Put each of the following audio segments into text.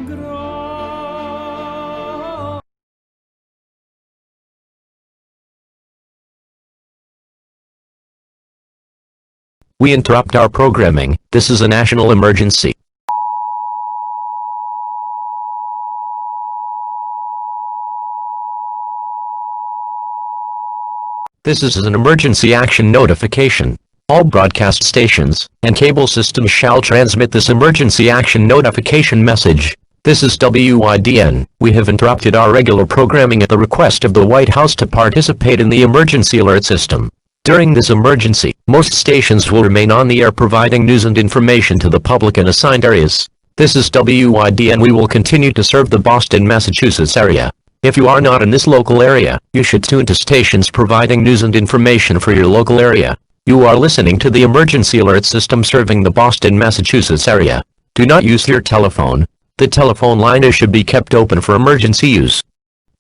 We interrupt our programming. This is a national emergency. This is an emergency action notification. All broadcast stations and cable systems shall transmit this emergency action notification message. This is WIDN. We have interrupted our regular programming at the request of the White House to participate in the emergency alert system. During this emergency, most stations will remain on the air providing news and information to the public in assigned areas. This is WIDN. We will continue to serve the Boston, Massachusetts area. If you are not in this local area, you should tune to stations providing news and information for your local area. You are listening to the emergency alert system serving the Boston, Massachusetts area. Do not use your telephone. The telephone line should be kept open for emergency use.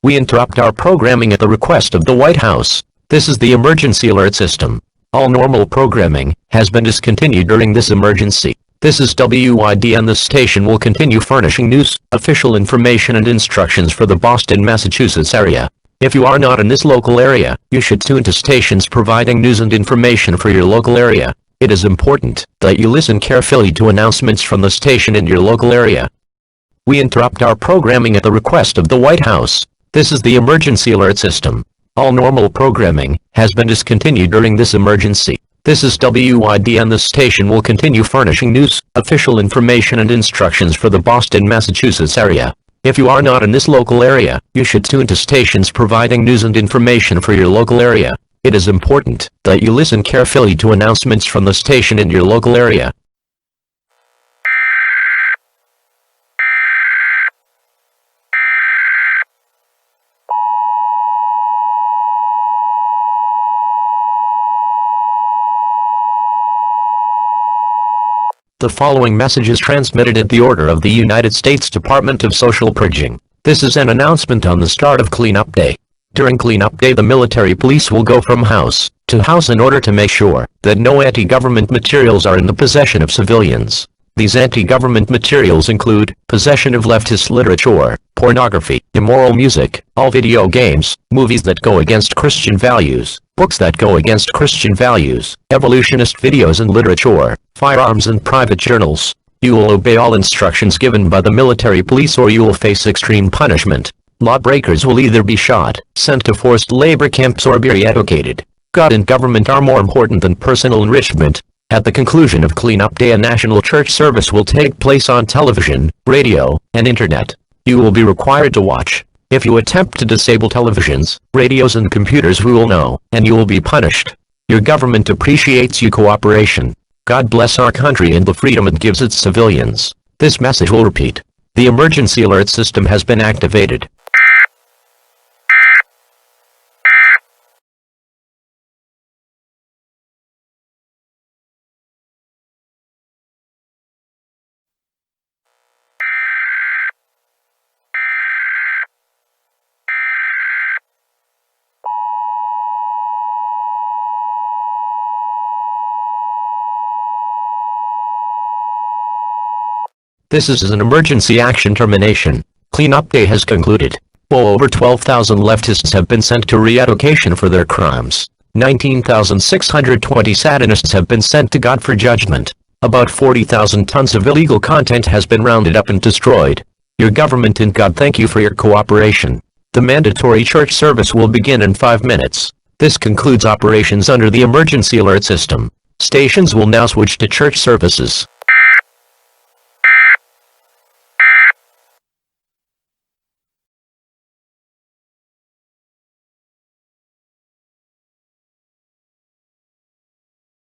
We interrupt our programming at the request of the White House. This is the emergency alert system. All normal programming has been discontinued during this emergency. This is WIDN. The station will continue furnishing news, official information and instructions for the Boston, Massachusetts area. If you are not in this local area, you should tune to stations providing news and information for your local area. It is important that you listen carefully to announcements from the station in your local area. We interrupt our programming at the request of the White House. This is the emergency alert system. All normal programming has been discontinued during this emergency. This is WIDN. The station will continue furnishing news, official information and instructions for the Boston, Massachusetts area. If you are not in this local area, you should tune to stations providing news and information for your local area. It is important that you listen carefully to announcements from the station in your local area. The following message is transmitted at the order of the United States Department of Social Purging. This is an announcement on the start of Cleanup Day. During Cleanup Day, the military police will go from house to house in order to make sure that no anti-government materials are in the possession of civilians. These anti-government materials include possession of leftist literature, pornography, immoral music, all video games, movies that go against Christian values, books that go against Christian values, evolutionist videos and literature, firearms and private journals. You will obey all instructions given by the military police or you will face extreme punishment. Lawbreakers will either be shot, sent to forced labor camps or be re-educated. God and government are more important than personal enrichment. At the conclusion of Cleanup Day, a national church service will take place on television, radio, and internet. You will be required to watch. If you attempt to disable televisions, radios and computers, we will know, and you will be punished. Your government appreciates your cooperation. God bless our country and the freedom it gives its civilians. This message will repeat. The emergency alert system has been activated. This is an emergency action termination. Cleanup Day has concluded. Well, over 12,000 leftists have been sent to re-education for their crimes. 19,620 satanists have been sent to God for judgment. About 40,000 tons of illegal content has been rounded up and destroyed. Your government and God thank you for your cooperation. The mandatory church service will begin in 5 minutes. This concludes operations under the emergency alert system. Stations will now switch to church services.